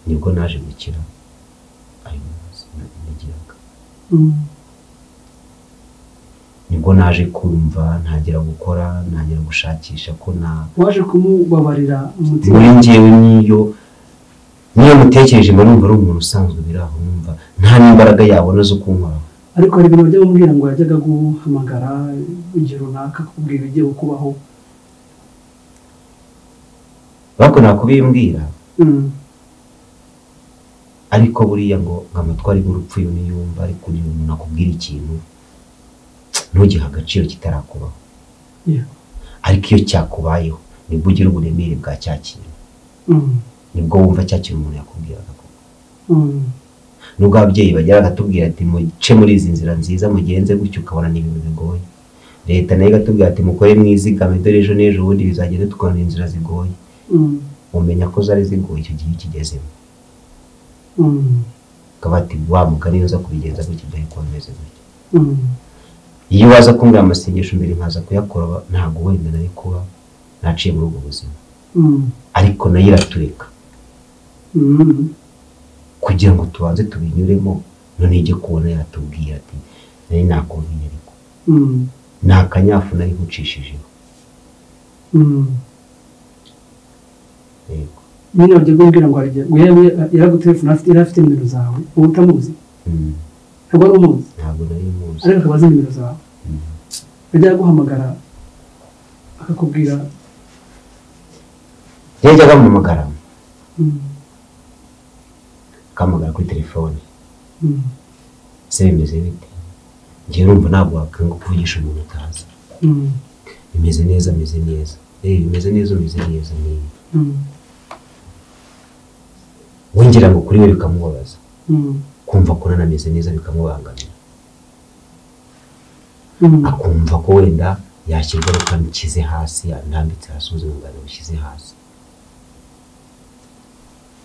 Nibwo naje gukira ayo mazi nagiraga. Nibwo naje kumva ntagira gukora, ntagira gushakisha ko waje kumubabarira umutima. Muri njyewe niyo mutekereje mba numva ari umuntu usanzwe biraho, numva nta n'imbaraga yabona zo kunkora. Ariko hari ibintu bajya bamubwira ngo yajyaga guhamagara igihe runaka akubwira ibigiye kubaho. Bakunda kubimbwira. Ariko buriya ngo amatwari y'urupfu yo niyumva, ariko uyu umuntu akubwira ikintu ntugiha agaciro kitarakubaho. Ariko iyo cyakubayeho nibwo ugira uburemere bwa cya kintu. Nibwo wumva cya kintu umuntu yakubwiraga koko. Nubwo ababyeyi bagera gatubwira ati muce muri izi nzira nziza mugenze gutyo, ukabona ni ibintu bigoye. Leta nayo gatubwira ati mukore mwizigame, dore ejo n'ejo bundi bizagenda tukabona inzira zigoye. Umenya ko zari zigoye icyo gihe kigezemo. Kabati wa mugani uza kubigenza gutyo byari kwameze gutyo. Iyo waza kumbwira amasengesho mbere nkaza kuyakora, ntago wenda nari kuba naciye muri ubwo buzima. Ariko nayo iratureka kugira ngo tubanze tubinyuremo, none ijye kubona yatubwira ati nari nakumviye, ariko nta kanyafu nari nkucishijeho. Yego. Nyine wagiye kumbwira ngo yaragutelefona afite nimero zawe wowe utamuzi. Ntabwo ari umuzi. Ntabwo nari muzi. Ariko akaba azi nimero zawe. Yajyaga guhamagara akakubwira. Yajyaga guhamagara. Akamagara kuri telefone. Se bimeze bite? Njye numva ntabwo wakanga kuvugisha umuntu utazi. Bimeze neza, bimeze neza. Bimeze neza, bimeze neza ni. Wongera ngo kuri we bikamubabaza. Kumva ko nanameze neza bikamubangamira. Akumva ko wenda yashyirwa rukamukize hasi, yandambitse hasi, ubuzima bwawe bushyize hasi.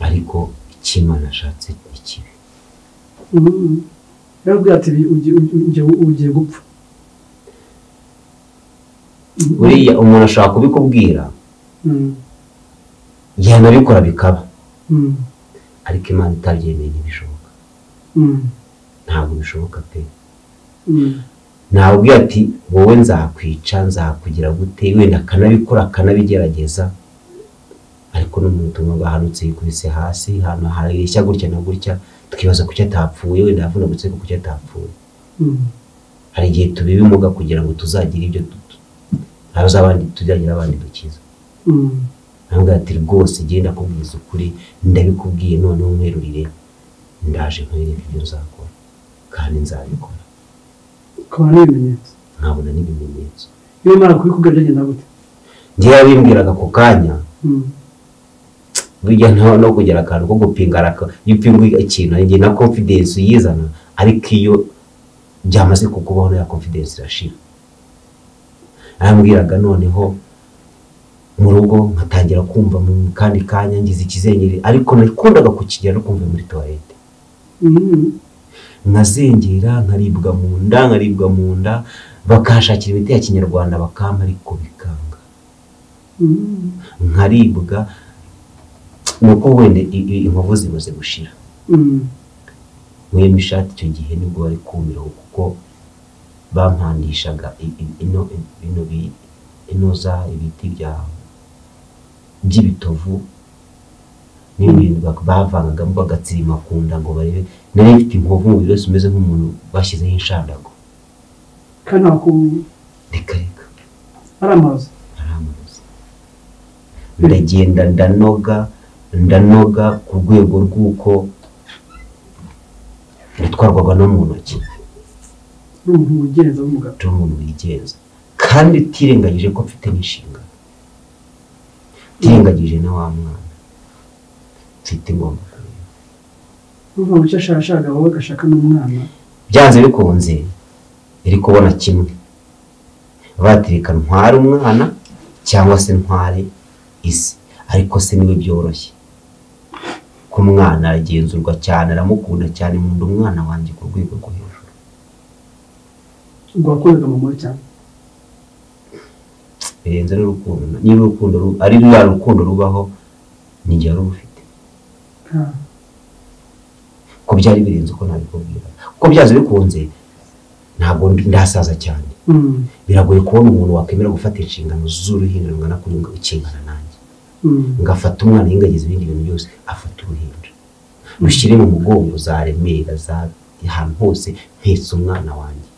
Ariko ikimana ashatse ikibi. Yarabwira ati ugiye gupfa. Buriya umuntu ashaka kubikubwira, yanabikora bikaba. Ariko Imana itabyemeye ntibishoboka. Ntabwo bishoboka pe. Ntabwo ati wowe nzakwica, nzakugira gute, wenda akanabikora akanabigerageza, ariko n'umuntu bahanutse yikubise hasi, hano hareshya gutya na gutya, tukibaza kuki atapfuye, wenda yavunagutse kuki atapfuye. Hari igihe tubibimuga kugira ngo tuzagire ibyo haza abandi, tuzagira abandi dukiza. Ntabwo ati rwose genda kubwiza ukuri, ndabikubwiye none umwerurire, ndaje nkwereke ibyo uzakora kandi nzabikora. Ukabona n'ibimenyetso. Nkabona n'ibimenyetso. Iyo mara kubikubwira byagenda gute? Njye yabimbwiraga ku kanya. Burya no kugera akantu ko gupingara, iyo upinguye ikintu njye na confidence yizana, ariko iyo byamaze kukubaho ya confidence irashira. Arambwiraga noneho mu rugo nkatangira kumva mu kandi kanya ngize ikizengere, ariko nakundaga kukigera no kumva muri toilette. Nkazengera, nkaribwa mu nda, bakashakira imiti ya kinyarwanda bakampa, ariko bikanga. Nkaribwa nuko wenda inkovu zimaze gushira. Mwemye ishati icyo gihe nibwo bari kumiraho, kuko bampandishaga inoza ibiti by'ibitovu n'ibintu bavangagamo bagatsirima ku nda ngo barebe. Nari mfite inkovu mu birose umeze nk'umuntu bashyizeho inshandago. Kana reka ari amazi. Ndagenda ndanoga ku rwego rw'uko natwarwaga no mu ntoki. Umuntu wigenza kandi tirengagije ko mfite n'inshingano, tirengagije na wa mwana mfite ngomba kureba. Uvuga ngo cyashaka wowe gashaka n'umwana, byanze bikunze iri kubona kimwe, batirika ntwara umwana cyangwa se ntware isi. Ariko se niwe byoroshye ko umwana aragenzurwa cyane, aramukunda cyane, mu nda umwana wanjye ku rwego rwo hejuru. Ubwo wakundaga mama cyane? birenze n'urukundo. Niba urukundo ari rwa rukundo rubaho n'igihe wari ufite ko byari birenze uko nabikubwira, ko byaje bikunze ntabwo ndasaza cyane. Biragoye kubona umuntu wakwemera gufata inshingano z'uruhinja rungana kuri ngo ikingana nanjye, ngafata umwana yingagiza ibindi bintu byose, afata uruhinja rushyire mu mugongo zaremera za ahantu hose, mpetse umwana wanjye,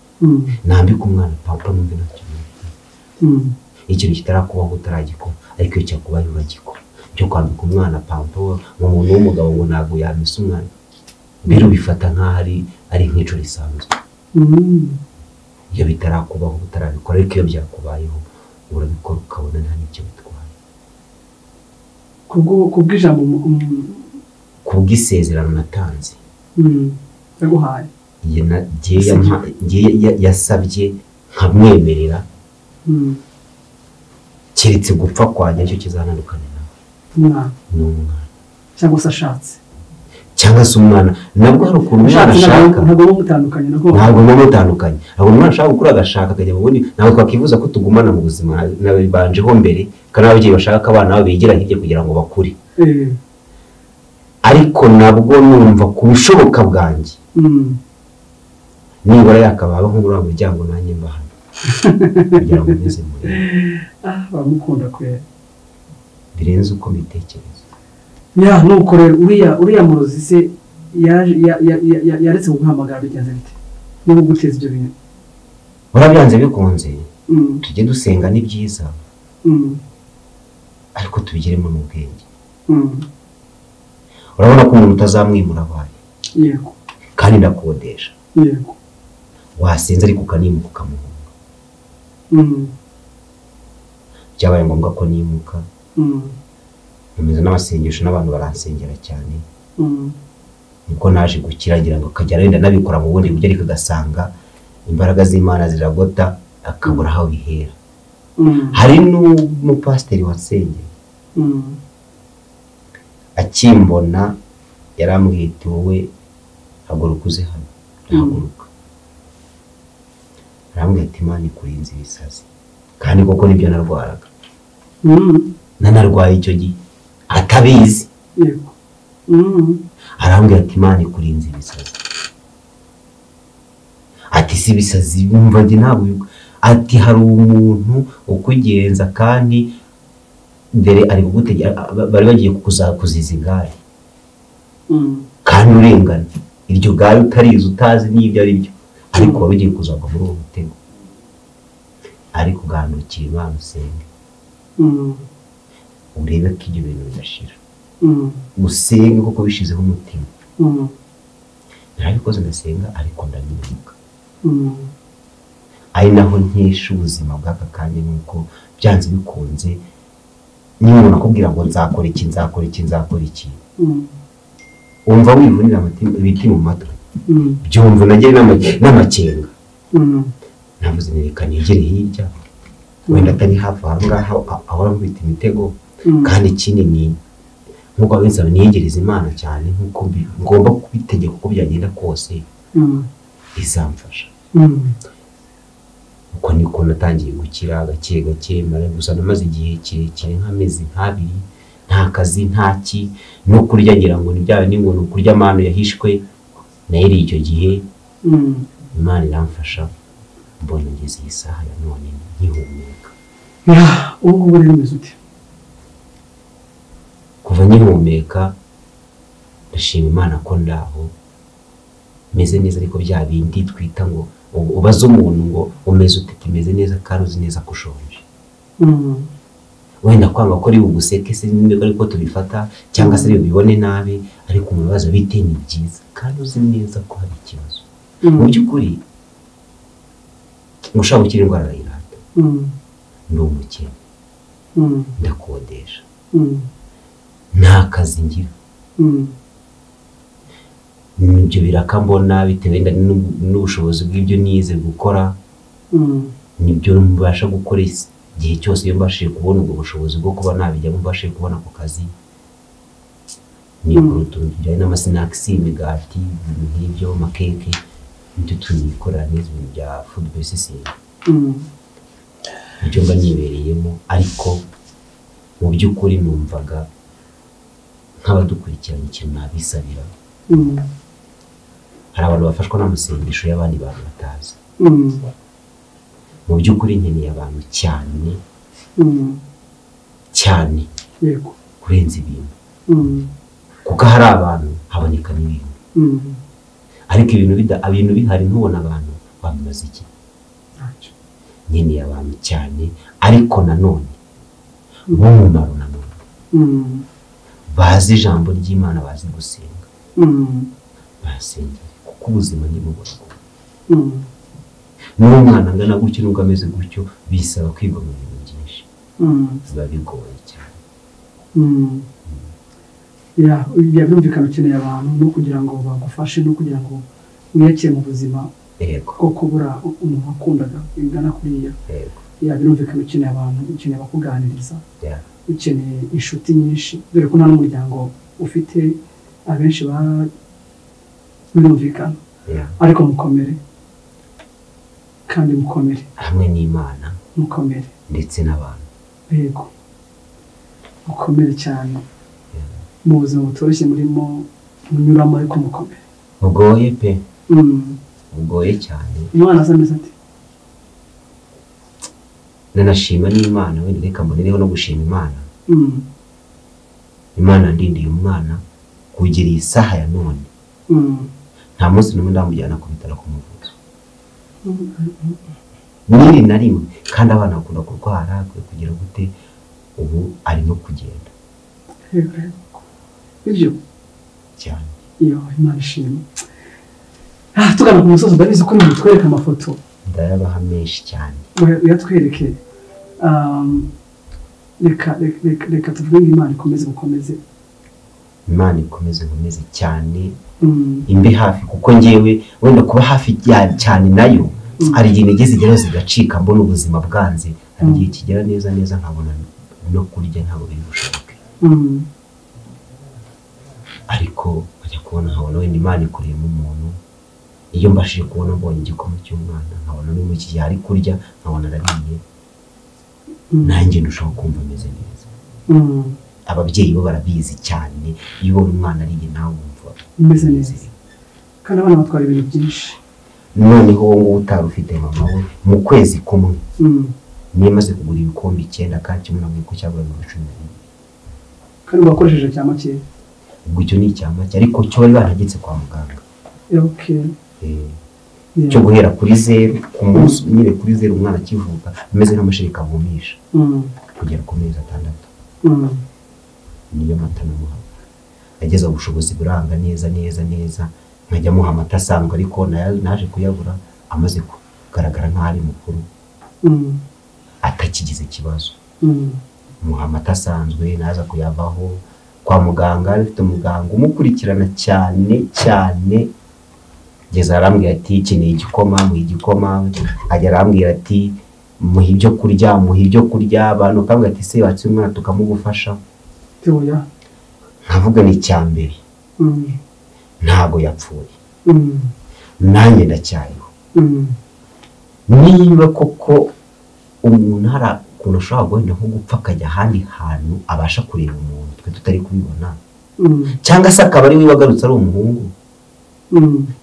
nambika umwana papa numve ntacyo ikintu kitarakubaho utaragikora, ariko iyo cyakubaye uragikora. Byo kwambika umwana pampa mu muntu w'umugabo ngo ntabwo yamisa umwana, biro bifata nk'aho ari nk'ico risanzwe. Iyo bitarakubaho utarabikora, ariko iyo byakubayeho urabikora ukabona nta n'icyo bitwaye. Kubw'ijambo kubw'isezerano natanze yaguhaye, yasabye nkamwemerera, keretse gupfa kwanjye nicyo kizanandukana nawe n'umwana, cyangwa se ashatse, cyangwa se umwana nabwo hari ukuntu umwana ashaka, ntabwo mutandukanye, ntabwo mutandukanye, ahubwo umwana ashaka gukura agashaka akajya mu bundi. Ntabwo twakifuza ko tugumana mu buzima nabibanjeho mbere, kandi ababyeyi bashaka abana babo bigira hirya kugira ngo bakure. Ariko nabwo numva ku bushoboka bwanjye nibura yakabaho nk'uriya muryango nanjye mbahana kugira ngo meze muri bamukunda kwera birenze uko mbitekereza. Nuko rero uriya murozi se yaretse kuguhamagara bigenze bite niba guteza ibyo bintu? Urabyanze bikunze tujye dusenga ni byiza, ariko tubigiremo n'ubwenge. Urabona ko umuntu utazamwimura abaye, yego, kandi ndakodesha, yego, wasenze ariko ukanimuka ukamuhunga. Byabaye ngombwa ko nimuka, nkomeza n'amasengesho n'abantu baransengera cyane, niko naje gukiragira ngo akajya wenda nabikora mu bundi buryo, ariko agasanga imbaraga z'Imana ziragota akabura aho bihera. Hari n'umupasiteri wansengeye akimbona yarambwiye ati wowe haguruka uze hano. Ndahaguruka, arambwira ati Imana ikurinze ibisazi, kandi koko nibyo narwaraga. Nanarwaye icyo gihe atabizi, arambwira ati Imana ikurinze ibisazi. Ati si ibisazi numva njye ntabwo, ati hari umuntu ukugenza kandi mbere ari kugutegera, bari bagiye kukuziza igare kandi urengana, iryo gare utarizi utazi n'ibyo ari byo, ariko wari ugiye kuzava muri uwo mutego. Ariko ugandukira Imana usenge, urebe ko ibyo bintu bidashira, usenge kuko bishizeho umutima. Narabikoze ndasenga, ariko ndanimuka. Ari naho nkesha ubuzima bw'aka kanya, nuko byanze bikunze niba umuntu akubwira ngo nzakora iki nzakora iki nzakora iki, umva wivunira ibiti mu matwi, byumva nagere n'amakenga. Navuze nereka negere hirya, wenda atari hafi aha ngaha ahora nkubita imitego. Kandi ikindi ni nk'uko abensaba niyegereza Imana cyane, nk'uko ngomba kubitegeka uko byagenda kose izamfasha. Uko niko natangiye gukira gake gake, gusa namaze igihe kirekire nk'amezi nk'abiri nta kazi ntaki, no kurya ngira ngo ni byawe ni ngo kurya amano yahishwe nayiri icyo gihe. Imana iramfasha, mbona ngeze iyi saha ya none nkihumeka. Ubu rero umeze ute? Kuva nkihumeka ndashima Imana ko ndaho meze neza, ariko bya bindi twita ngo ubaza umuntu ngo umeze ute, kimeze neza kandi uzi neza ko ushonje. Wenda kwanga ko ari buguseke se niba ariko tubifata, cyangwa se bibone nabi, ariko umubaza bite ni byiza kandi uzi neza ko hari ikibazo. Mu by'ukuri ngushaka gukira indwara y'irata, ndi umukene, ndakodesha, nta kazi ngira, nibyo birakambona bitewe n'ubushobozi bw'ibyo nize gukora, nibyo mbasha gukora igihe cyose. Iyo mbashije kubona ubwo bushobozi bwo kuba nabijyamo, mbashije kubona ako kazi, nibwo tujyanye n'amasinakisi, imigati, ibintu nk'ibyo, makeke, nibyo tunikorera neza, ibintu bya food processing. ibyo mba nibereyemo, ariko mu by'ukuri numvaga nk'abadukurikiranye ikintu nabisabira. Hari abantu bafashwa n'amasengesho y'abandi bantu batazi. Mu by'ukuri nkeneye abantu cyane cyane yego kurenza ibintu, kuko hari abantu haboneka n'ibintu, ariko ibintu bihari ntubona abantu bamaze iki. Nkeneye abantu cyane, ariko nanone b'umumaro nanone, bazi ijambo ry'Imana, bazi gusenga, basengera, kuko ubuzima ni mu burago. N'umwana angana gutyo n'ubwo ameze gutyo bisaba kwiga mu bintu byinshi, biba bigoye cyane. Byumvikana ukeneye abantu no kugira ngo bagufashe, no kugira ngo wiyakire mu buzima bwo kubura umuntu wakundaga bingana kuriya. Birumvikana ukeneye abantu, ukeneye abakuganiriza, ukeneye inshuti nyinshi, dore ko nta n'umuryango ufite abenshi birumvikana, ariko mukomere kandi mukomere hamwe n'Imana, mukomere ndetse n'abantu. Yego, mukomere cyane mu buzima butoroshye murimo munyuramo, ariko mukomere. Bugoye pe, bugoye cyane. Umwana azameze ati nanashima n'Imana, wenda reka mbonereho no gushima Imana. Imana ndindiye umwana kugera iyi saha ya none, nta munsi n'umwe ndamujyana ku bitaro kumuvuza n'iri na rimwe, kandi abana bakunda kurwara kugira gute, ubu arimo kugenda ibyo cyane. Iyo Imana ishimwe. Tugana ku musozi, ndabizi ko uri butwereke amafoto, ndayabaha menshi cyane. Uyatwereke. Reka tuvuge ngo Imana ikomeze gukomeze. Imana ikomeze nkomeze cyane, imbe hafi, kuko ngewe wenda kuba hafi cyane nayo hari igihe nigeze igeraho zigacika, mbona ubuzima bwanze, hari igihe kigera neza neza nkabona no kurya ntabwo biri bushoboke, ariko bajya kubona nkabona wenda Imana ikuriyemo umuntu. Iyo mbashije kubona mbonye igikoma cy'umwana, nkabona no mu iki gihe ari kurya, nkabona arariye, nanjye ndushaho kumva ameze neza. Ababyeyi bo barabizi cyane, iyo ubona umwana ariye nawe wumva umeze neza, kandi abana batwara ibintu byinshi. Noneho wowe nguwo utari ufite mama we, mu kwezi kumwe niyo maze kugura ibikombe 9, kandi kimwe nabwo ko cyagura 12, kandi bakoresheje cya make. Ubwo icyo ni icya make, ariko cyo bari banagetse kwa muganga. Cyo guhera kuri 0 ku munsi, nyine kuri 0 umwana akivuka ameze nk'amashereka avumisha, kugera ku mezi 6. Niyo mata namuha, ageze ubushobozi buranga neza nkajya muha amata asanzwe, ariko naje kuyabura amaze kugaragara nk'aho ari mukuru, atakigize ikibazo. Muha amata asanzwe, naza kuyavaho kwa muganga, afite umuganga umukurikirana cyane. Geza arambwira ati ikeneye igikoma, muha igikoma. Ajya arambwira ati muha ibyo kurya, abantu bakambwira ati se watse umwana tukamugufasha. Nkavuga ni icyambere, ntago yapfuye, nanjye ndacyariho. Niba koko umuntu hari ukuntu ushobora guhenda nko gupfa akajya ahandi hantu abasha kureba umuntu twe tutari kubibona, cyangwa se akaba ari we wagarutse ari umuhungu,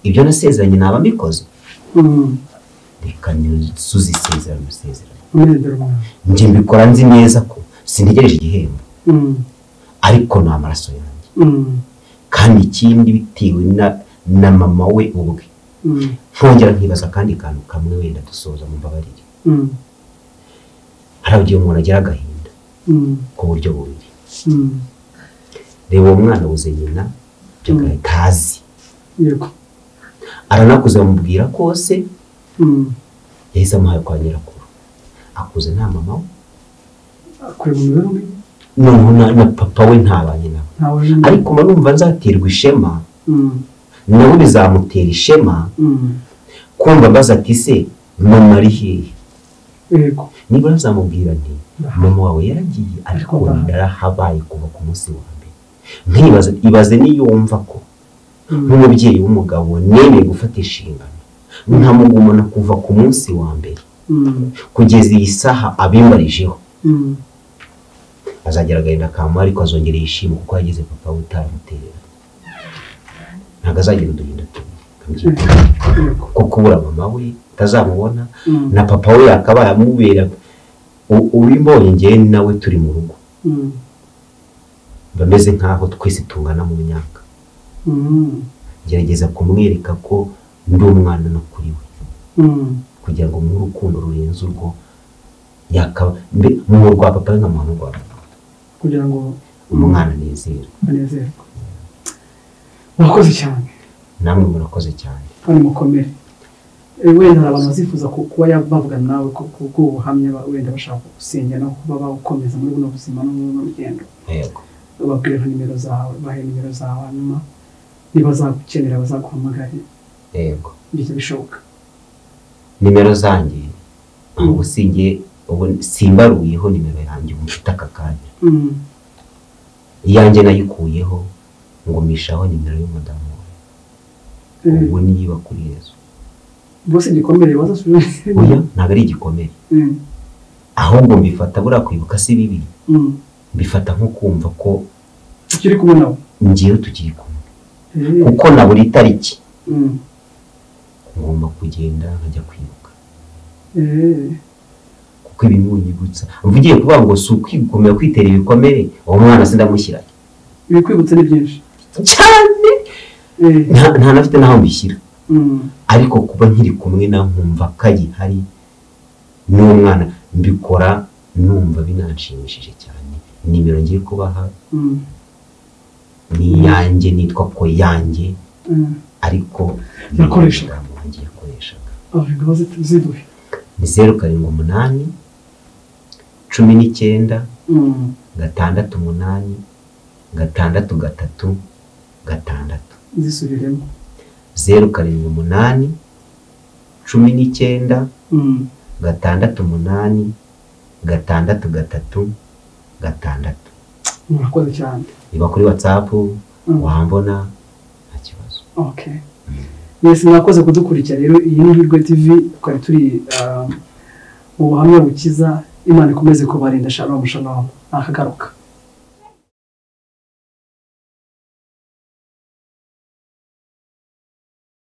ibyo nasezeranye naba mbikoze. Reka nisuze isezerano, njye mbikora nzi neza ko sintegereje igihembo, ariko ni amaraso yanjye, kandi ikindi bitewe na mama we ubwe. Nkongera nkibaza kandi kantu kamwe, wenda dusoza mu mbabarire. Hari igihe umuntu agira agahinda ku buryo bubiri. Reba uwo mwana buze nyina byagahita azi, aranakuze bamubwira kose, yahise amuhaye kwa nyirakuru, akuze nta mama we, noneho na papa we ntabanye nawe, ariko mba numva nzaterwa ishema, nawe bizamutera ishema kumva mbaza ati se mama ari hehe. Niba nazamubwira nti mama wawe yaragiye, ariko ndarahabaye kuva ku munsi wa mbere. Nkibaza ibaze niyumva ko nk'umubyeyi w'umugabo nemeye gufata inshingano nkamugumana kuva ku munsi wa mbere, kugeza iyi saha abimbarijeho azagera agahinda kamuha ariko azongera yishima kuko yageze papa we utaramutera ntabwo azagira uduhinda kuko kubura mama we utazamubona na papa we yakabaye amubera ubimbonye njyewe nawe turi mu rugo bameze nk'aho twese tungana mu myaka gerageza kumwereka ko ndi umwana no kuri we kugira ngo mu rukundo rurenze urwo yakaba mu rwa papa we nkamuha n'urwa papa kugira ngo umwana anezerwe murakoze cyane namwe murakoze cyane kandi mukomere wenda hari abantu bazifuza kuba bavugana nawe kuko ubuhamya wenda bashaka gusengera no kuba bawukomeza muri buno buzima no mu rugendo yego babwira nimero zawe bahe nimero zawe hanyuma niba bazagukenera bazaguhamagare yego bijya bishoboka nimero zanjye ubu simbaruyeho nimero yanjye mfite aka kanya iyanjye nayikuyeho ngumishaho nimero y'umudamu ubu niba kuri Yesu bose gikomere bazasubije oya ntabwo ari igikomere ahubwo mbifata buriya kwibuka si bibi mbifata nko kumva ko tukiri kumwe nawe ngiye tukiri kumwe kuko na buri tariki ngomba kugenda nkajya kwibuka kuko ibimunyibutsa mvugiye kuvuga ngo si ukwigomera kwitera ibikomere uwo mwana sindamushyira ibikwibutsa ni byinshi cyane nta nafite naho mbishyira ariko kuba nkiri kumwe na nkumva kagihari n'umwana mbikora numva binanshimishije cyane nimero ngiye kubaha ni yanjye nitwa ko yanjye ariko yakoreshaga ngiye koreshaga ziduhe ni 078 19 6 8 6 zisubiremo 078 19 6 8 6 murakoze cyane niba kuri WhatsApp wambona nta kibazo okay yes mwakoze kudukurikira rero iyi ni Hirwe TV twari turi mu buhamya bukiza Imana ikomeze kubarinda shalom akagaruka